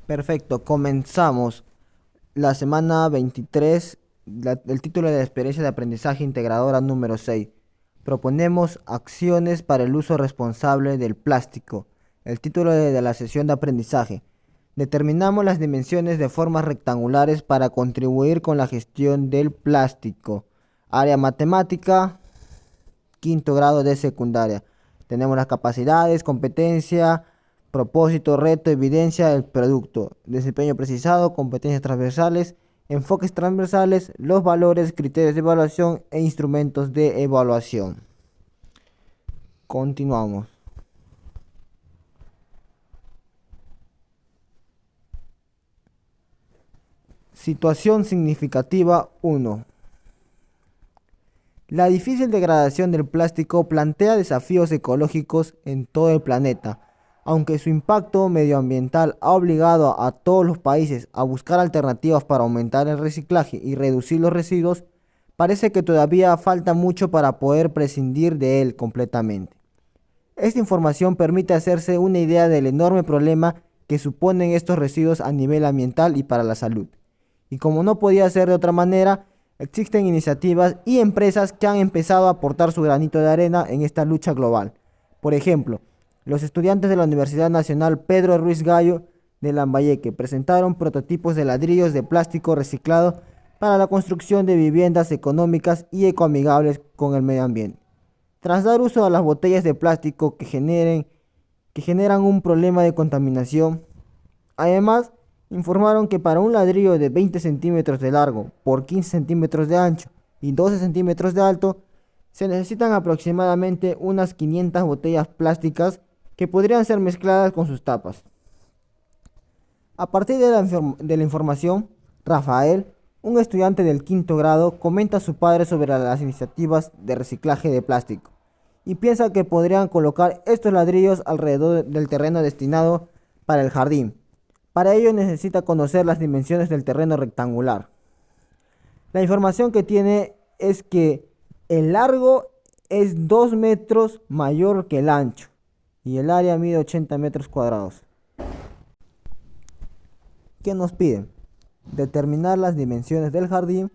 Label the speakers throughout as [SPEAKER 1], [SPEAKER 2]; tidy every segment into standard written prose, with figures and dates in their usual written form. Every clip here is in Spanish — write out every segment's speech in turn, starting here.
[SPEAKER 1] Perfecto, comenzamos la semana 23, el título de la experiencia de aprendizaje integradora número 6. Proponemos acciones para el uso responsable del plástico. El título de la sesión de aprendizaje. Determinamos las dimensiones de formas rectangulares para contribuir con la gestión del plástico. Área matemática, quinto grado de secundaria. Tenemos las capacidades, competencia, propósito, reto, evidencia del producto, desempeño precisado, competencias transversales, enfoques transversales, los valores, criterios de evaluación e instrumentos de evaluación. Continuamos. Situación significativa 1. La difícil degradación del plástico plantea desafíos ecológicos en todo el planeta. Aunque su impacto medioambiental ha obligado a todos los países a buscar alternativas para aumentar el reciclaje y reducir los residuos, parece que todavía falta mucho para poder prescindir de él completamente. Esta información permite hacerse una idea del enorme problema que suponen estos residuos a nivel ambiental y para la salud. Y como no podía ser de otra manera, existen iniciativas y empresas que han empezado a aportar su granito de arena en esta lucha global. Por ejemplo, los estudiantes de la Universidad Nacional Pedro Ruiz Gallo de Lambayeque presentaron prototipos de ladrillos de plástico reciclado para la construcción de viviendas económicas y ecoamigables con el medio ambiente. Tras dar uso a las botellas de plástico que generan un problema de contaminación, además informaron que para un ladrillo de 20 centímetros de largo por 15 centímetros de ancho y 12 centímetros de alto, se necesitan aproximadamente unas 500 botellas plásticas que podrían ser mezcladas con sus tapas. A partir de la información, Rafael, un estudiante del quinto grado, comenta a su padre sobre las iniciativas de reciclaje de plástico y piensa que podrían colocar estos ladrillos alrededor del terreno destinado para el jardín. Para ello necesita conocer las dimensiones del terreno rectangular. La información que tiene es que el largo es 2 metros mayor que el ancho y el área mide 80 metros cuadrados. ¿Qué nos piden? Determinar las dimensiones del jardín,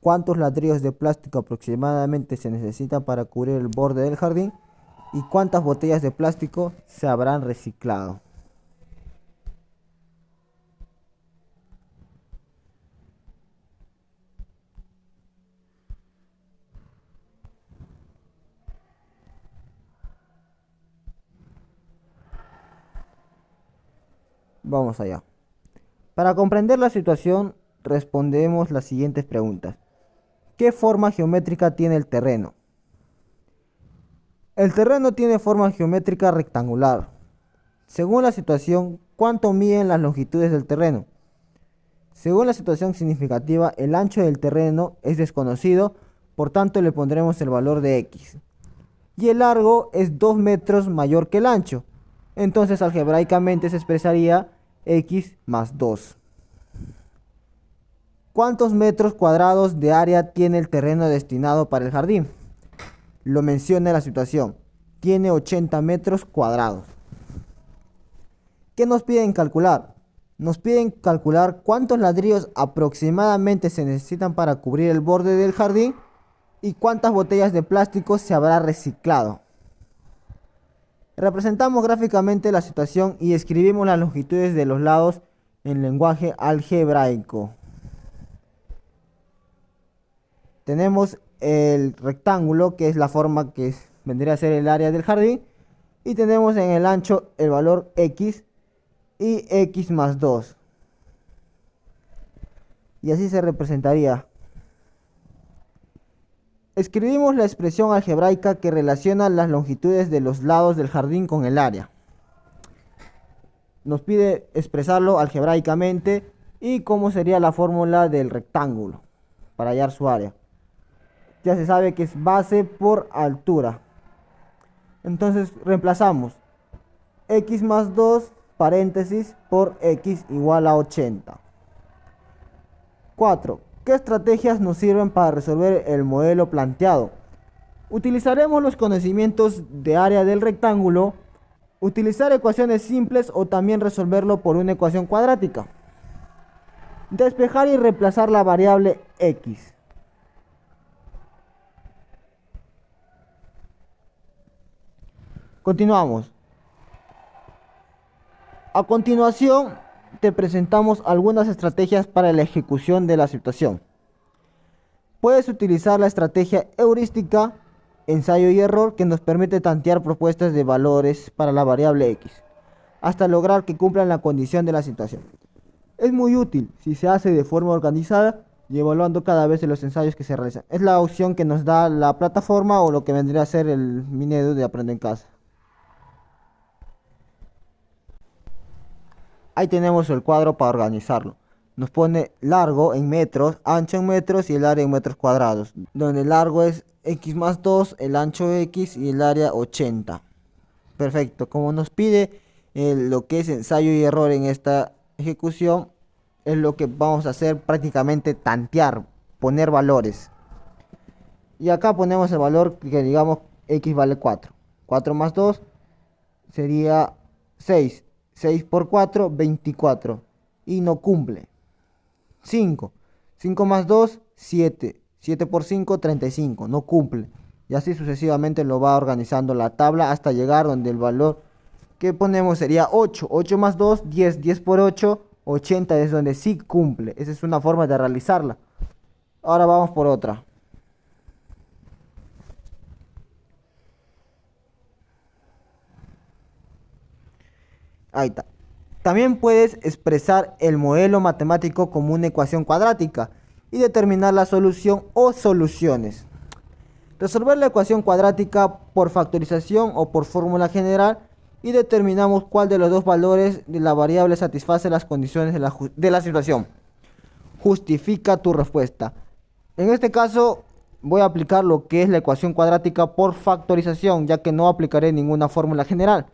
[SPEAKER 1] cuántos ladrillos de plástico aproximadamente se necesitan para cubrir el borde del jardín y cuántas botellas de plástico se habrán reciclado. Vamos allá. Para comprender la situación, respondemos las siguientes preguntas. ¿Qué forma geométrica tiene el terreno? El terreno tiene forma geométrica rectangular. Según la situación, ¿cuánto miden las longitudes del terreno? Según la situación significativa, el ancho del terreno es desconocido, por tanto le pondremos el valor de x. Y el largo es 2 metros mayor que el ancho. Entonces algebraicamente se expresaría x más 2. ¿Cuántos metros cuadrados de área tiene el terreno destinado para el jardín? Lo menciona la situación. Tiene 80 metros cuadrados. ¿Qué nos piden calcular? Nos piden calcular cuántos ladrillos aproximadamente se necesitan para cubrir el borde del jardín y cuántas botellas de plástico se habrá reciclado. Representamos gráficamente la situación y escribimos las longitudes de los lados en lenguaje algebraico. Tenemos el rectángulo, que es la forma que vendría a ser el área del jardín, y tenemos en el ancho el valor x y x más 2. Y así se representaría. Escribimos la expresión algebraica que relaciona las longitudes de los lados del jardín con el área. Nos pide expresarlo algebraicamente y cómo sería la fórmula del rectángulo para hallar su área. Ya se sabe que es base por altura. Entonces reemplazamos x más 2 paréntesis por x igual a 80. 4. ¿Qué estrategias nos sirven para resolver el modelo planteado? Utilizaremos los conocimientos de área del rectángulo Utilizar ecuaciones simples o también resolverlo por una ecuación cuadrática. Despejar y reemplazar la variable x. Continuamos. A continuación, te presentamos algunas estrategias para la ejecución de la situación. Puedes utilizar la estrategia heurística, ensayo y error, que nos permite tantear propuestas de valores para la variable x, hasta lograr que cumplan la condición de la situación. Es muy útil si se hace de forma organizada y evaluando cada vez de los ensayos que se realizan. Es la opción que nos da la plataforma o lo que vendría a ser el Minedu de Aprende en Casa. Ahí tenemos el cuadro para organizarlo. Nos pone largo en metros, ancho en metros y el área en metros cuadrados. Donde el largo es x más 2, el ancho x y el área 80. Perfecto. Como nos pide lo que es ensayo y error en esta ejecución, es lo que vamos a hacer prácticamente tantear, poner valores. Y acá ponemos el valor que digamos x vale 4. 4 más 2 sería 6. 6 por 4, 24. Y no cumple. 5. 5 más 2, 7. 7 por 5, 35. No cumple. Y así sucesivamente lo va organizando la tabla hasta llegar donde el valor que ponemos sería 8. 8 más 2, 10. 10 por 8, 80. Es donde sí cumple. Esa es una forma de realizarla. Ahora vamos por otra. Ahí está. También puedes expresar el modelo matemático como una ecuación cuadrática y determinar la solución o soluciones. Resolver la ecuación cuadrática por factorización o por fórmula general y determinamos cuál de los dos valores de la variable satisface las condiciones de la situación. Justifica tu respuesta. En este caso voy a aplicar lo que es la ecuación cuadrática por factorización, ya que no aplicaré ninguna fórmula general.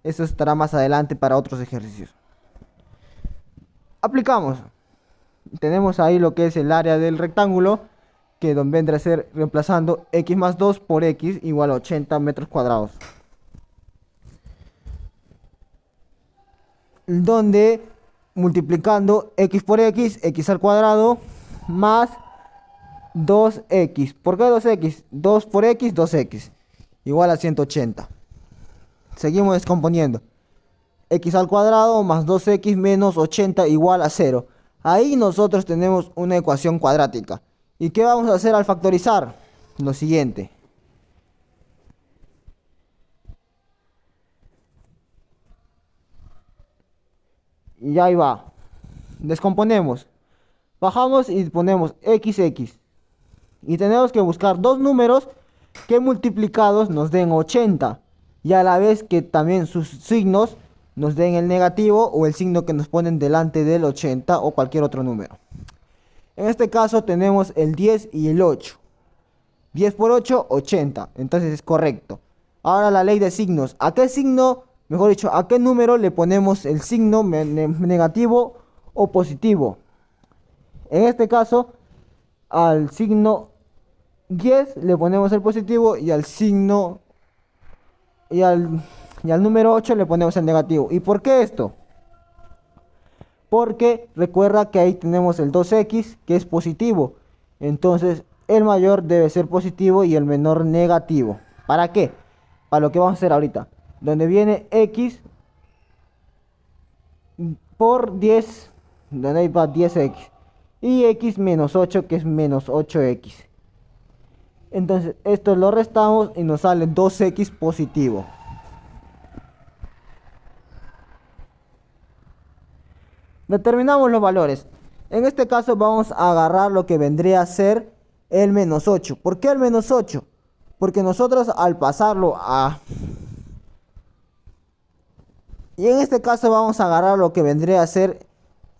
[SPEAKER 1] Eso estará más adelante para otros ejercicios. Aplicamos. Tenemos ahí lo que es el área del rectángulo, que vendrá a ser reemplazando x más 2 por x igual a 80 metros cuadrados. Donde multiplicando x por x, x al cuadrado, más 2x. ¿Por qué 2x? 2 por x, 2x. Igual a 180. Seguimos descomponiendo. X al cuadrado más 2x menos 80 igual a 0. Ahí nosotros tenemos una ecuación cuadrática. ¿Y qué vamos a hacer al factorizar? Lo siguiente. Y ahí va. Descomponemos. Bajamos y ponemos xx. Y tenemos que buscar dos números que multiplicados nos den 80. Y a la vez que también sus signos nos den el negativo o el signo que nos ponen delante del 80 o cualquier otro número. En este caso tenemos el 10 y el 8. 10 por 8, 80. Entonces es correcto. Ahora la ley de signos. ¿A qué signo, mejor dicho, a qué número le ponemos el signo negativo o positivo? En este caso, al signo 10 le ponemos el positivo y al signo y al número 8 le ponemos el negativo. ¿Y por qué esto? Porque recuerda que ahí tenemos el 2x que es positivo. Entonces el mayor debe ser positivo y el menor negativo. ¿Para qué? Para lo que vamos a hacer ahorita. Donde viene x por 10, donde ahí va 10x. Y x menos 8 que es menos 8x. Entonces esto lo restamos y nos sale 2x positivo. Determinamos los valores. En este caso vamos a agarrar lo que vendría a ser el menos 8. ¿Por qué el menos 8? Porque nosotros al pasarlo a... Y en este caso vamos a agarrar lo que vendría a ser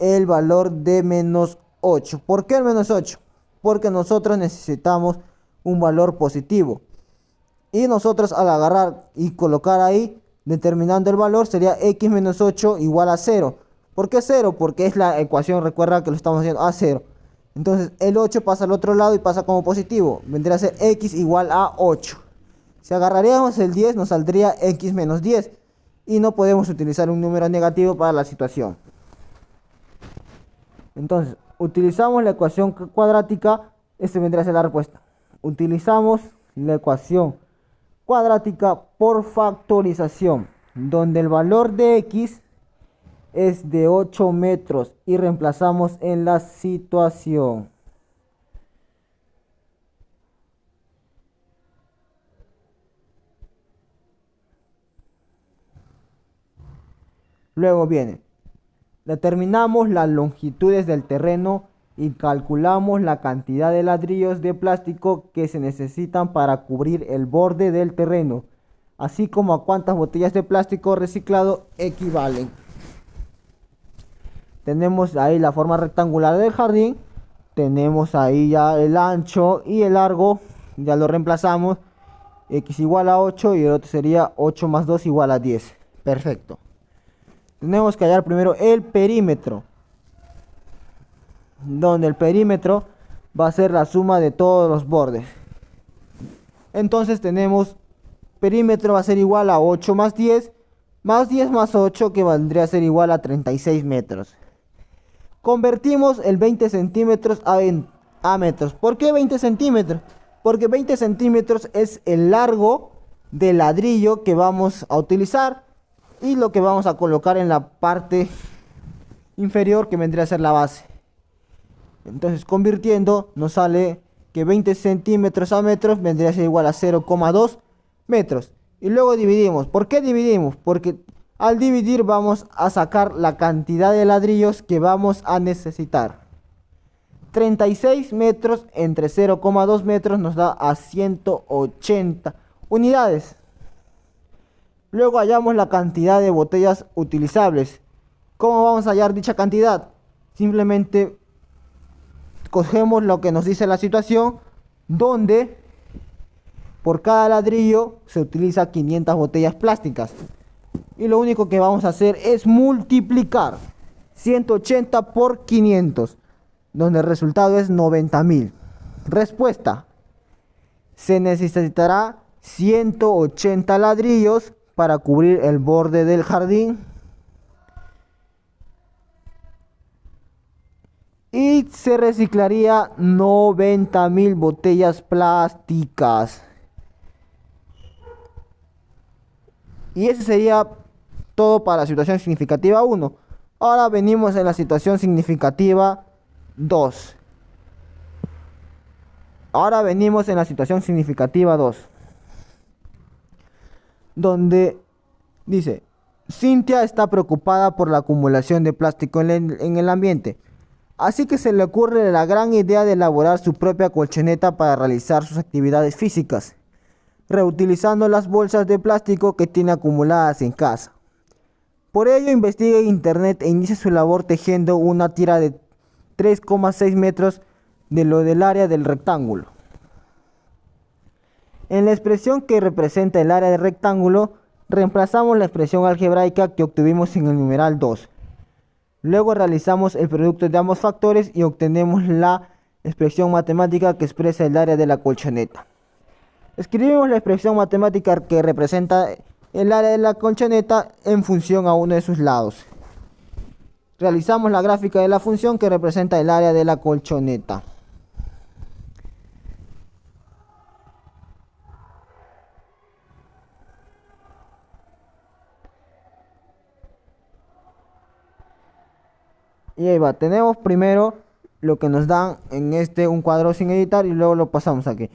[SPEAKER 1] el valor de menos 8. ¿Por qué el menos 8? Porque nosotros necesitamos un valor positivo. Y nosotros al agarrar y colocar ahí, determinando el valor, sería x menos 8 igual a 0. ¿Por qué 0? Porque es la ecuación, recuerda que lo estamos haciendo a 0. Entonces el 8 pasa al otro lado y pasa como positivo. Vendría a ser x igual a 8. Si agarraríamos el 10 nos saldría x menos 10. y no podemos utilizar un número negativo para la situación. Entonces, utilizamos la ecuación cuadrática, esta vendría a ser la respuesta. Utilizamos la ecuación cuadrática por factorización, donde el valor de x es de 8 metros y reemplazamos en la situación. Luego viene, determinamos las longitudes del terreno y calculamos la cantidad de ladrillos de plástico que se necesitan para cubrir el borde del terreno, así como a cuántas botellas de plástico reciclado equivalen. Tenemos ahí la forma rectangular del jardín, tenemos ahí ya el ancho y el largo, ya lo reemplazamos, x igual a 8 y el otro sería 8 más 2 igual a 10. Perfecto. Tenemos que hallar primero el perímetro, donde el perímetro va a ser la suma de todos los bordes. Entonces tenemos perímetro va a ser igual a 8 más 10 más 8, que vendría a ser igual a 36 metros. Convertimos el 20 centímetros a metros. ¿Por qué 20 centímetros? Porque 20 centímetros es el largo del ladrillo que vamos a utilizar y lo que vamos a colocar en la parte inferior, que vendría a ser la base. Entonces, convirtiendo, nos sale que 20 centímetros a metros vendría a ser igual a 0,2 metros. Y luego dividimos. ¿Por qué dividimos? Porque al dividir vamos a sacar la cantidad de ladrillos que vamos a necesitar. 36 metros entre 0,2 metros nos da a 180 unidades. Luego hallamos la cantidad de botellas utilizables. ¿Cómo vamos a hallar dicha cantidad? Simplemente cogemos lo que nos dice la situación, donde por cada ladrillo se utiliza 500 botellas plásticas. Y lo único que vamos a hacer es multiplicar 180 por 500, donde el resultado es 90.000. Respuesta: se necesitará 180 ladrillos para cubrir el borde del jardín y se reciclaría 90.000 botellas plásticas. Y ese sería todo para la situación significativa 1. Ahora venimos en la situación significativa 2. Donde dice: Cintia está preocupada por la acumulación de plástico en el ambiente, así que se le ocurre la gran idea de elaborar su propia colchoneta para realizar sus actividades físicas, reutilizando las bolsas de plástico que tiene acumuladas en casa. Por ello investiga en internet e inicia su labor tejiendo una tira de 3,6 metros de lo del área del rectángulo. En la expresión que representa el área del rectángulo, reemplazamos la expresión algebraica que obtuvimos en el numeral 2. Luego realizamos el producto de ambos factores y obtenemos la expresión matemática que expresa el área de la colchoneta. Escribimos la expresión matemática que representa el área de la colchoneta en función a uno de sus lados. Realizamos la gráfica de la función que representa el área de la colchoneta. Y ahí va, tenemos primero lo que nos dan en un cuadro sin editar y luego lo pasamos aquí.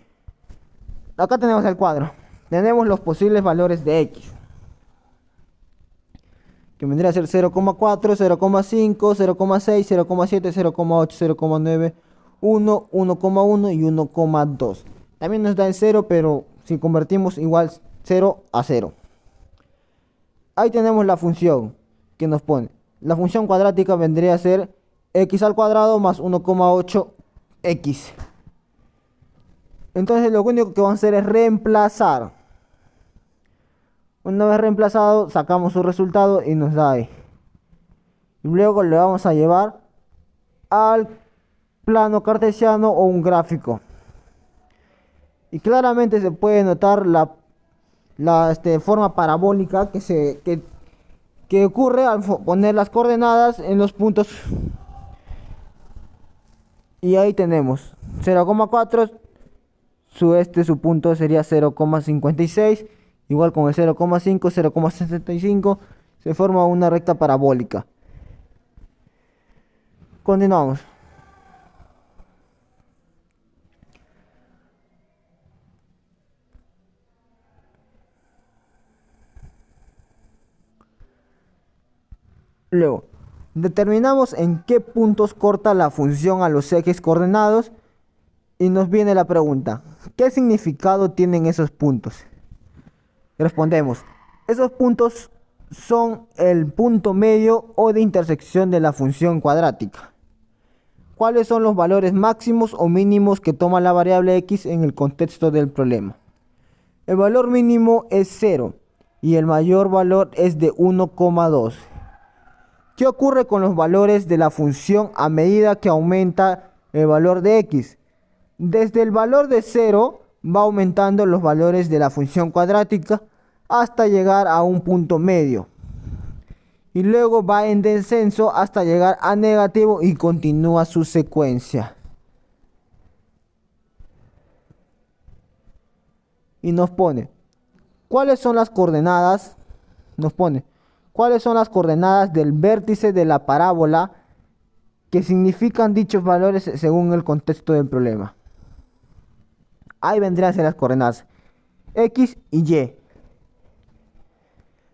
[SPEAKER 1] Acá tenemos el cuadro. Tenemos los posibles valores de x, que vendría a ser 0,4, 0,5, 0,6, 0,7, 0,8, 0,9, 1, 1,1 y 1,2. También nos da en 0, pero si convertimos igual 0 a 0. Ahí tenemos la función que nos pone. La función cuadrática vendría a ser x al cuadrado más 1,8x. Entonces lo único que vamos a hacer es reemplazar. Una vez reemplazado, sacamos su resultado y nos da ahí. Y luego le vamos a llevar al plano cartesiano o un gráfico. Y claramente se puede notar la forma parabólica que que ocurre al poner las coordenadas en los puntos. Y ahí tenemos 0,4, su punto sería 0,56, igual con el 0,5, 0,65, se forma una recta parabólica. Continuamos. Luego, determinamos en qué puntos corta la función a los ejes coordenados y nos viene la pregunta, ¿qué significado tienen esos puntos? Respondemos, esos puntos son el punto medio o de intersección de la función cuadrática. ¿Cuáles son los valores máximos o mínimos que toma la variable x en el contexto del problema? El valor mínimo es 0 y el mayor valor es de 1,2. ¿Qué ocurre con los valores de la función a medida que aumenta el valor de x? Desde el valor de 0 va aumentando los valores de la función cuadrática hasta llegar a un punto medio. Y luego va en descenso hasta llegar a negativo y continúa su secuencia. Y nos pone, ¿cuáles son las coordenadas? Nos pone, ¿cuáles son las coordenadas del vértice de la parábola que significan dichos valores según el contexto del problema? Ahí vendrían a ser las coordenadas X y Y.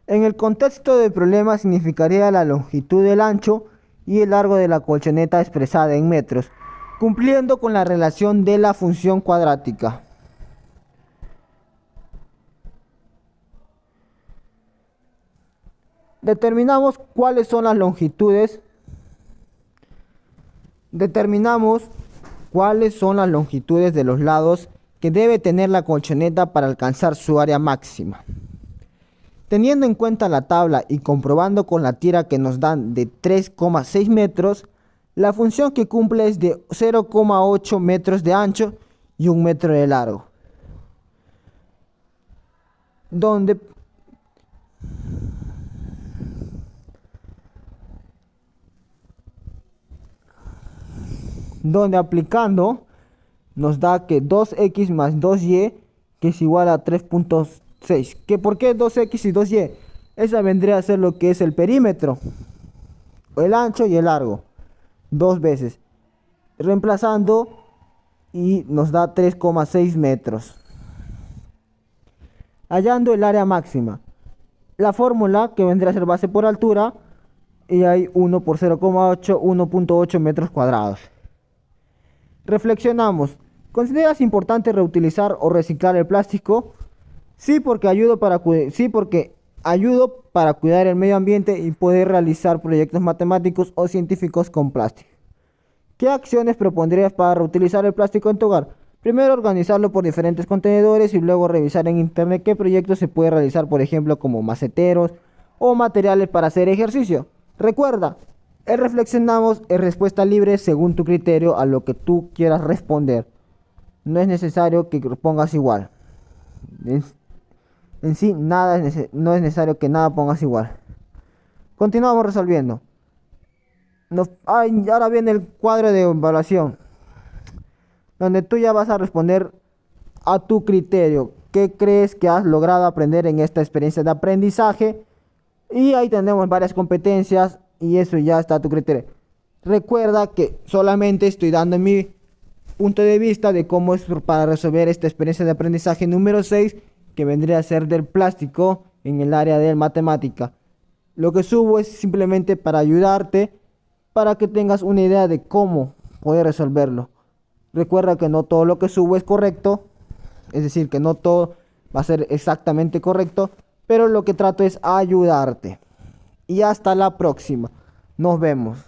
[SPEAKER 1] En el contexto del problema significaría la longitud del ancho y el largo de la colchoneta expresada en metros, cumpliendo con la relación de la función cuadrática. Determinamos cuáles son las longitudes. Determinamos cuáles son las longitudes de los lados que debe tener la colchoneta para alcanzar su área máxima. Teniendo en cuenta la tabla y comprobando con la tira que nos dan de 3,6 metros, la función que cumple es de 0,8 metros de ancho y 1 metro de largo. Donde aplicando nos da que 2x más 2y que es igual a 3,6. ¿Que por qué 2x y 2y? Esa vendría a ser lo que es el perímetro, el ancho y el largo, dos veces. Reemplazando y nos da 3,6 metros. Hallando el área máxima. La fórmula que vendría a ser base por altura y hay 1 por 0,8, 1,8 metros cuadrados. Reflexionamos. ¿Consideras importante reutilizar o reciclar el plástico? Sí, porque ayudo para cuidar el medio ambiente y poder realizar proyectos matemáticos o científicos con plástico. ¿Qué acciones propondrías para reutilizar el plástico en tu hogar? Primero, organizarlo por diferentes contenedores y luego revisar en internet qué proyectos se puede realizar, por ejemplo, como maceteros o materiales para hacer ejercicio. Recuerda, reflexionamos en respuesta libre según tu criterio a lo que tú quieras responder. No es necesario que pongas igual. En sí, no es necesario que nada pongas igual. Continuamos resolviendo. Ahora viene el cuadro de evaluación, donde tú ya vas a responder a tu criterio. ¿Qué crees que has logrado aprender en esta experiencia de aprendizaje? Y ahí tenemos varias competencias y eso ya está a tu criterio. Recuerda que solamente estoy dando mi punto de vista de cómo es para resolver esta experiencia de aprendizaje número 6, que vendría a ser del plástico en el área de matemática. Lo que subo es simplemente para ayudarte, para que tengas una idea de cómo poder resolverlo. Recuerda que no todo lo que subo es correcto, es decir, que no todo va a ser exactamente correcto, pero lo que trato es ayudarte. Y hasta la próxima. Nos vemos.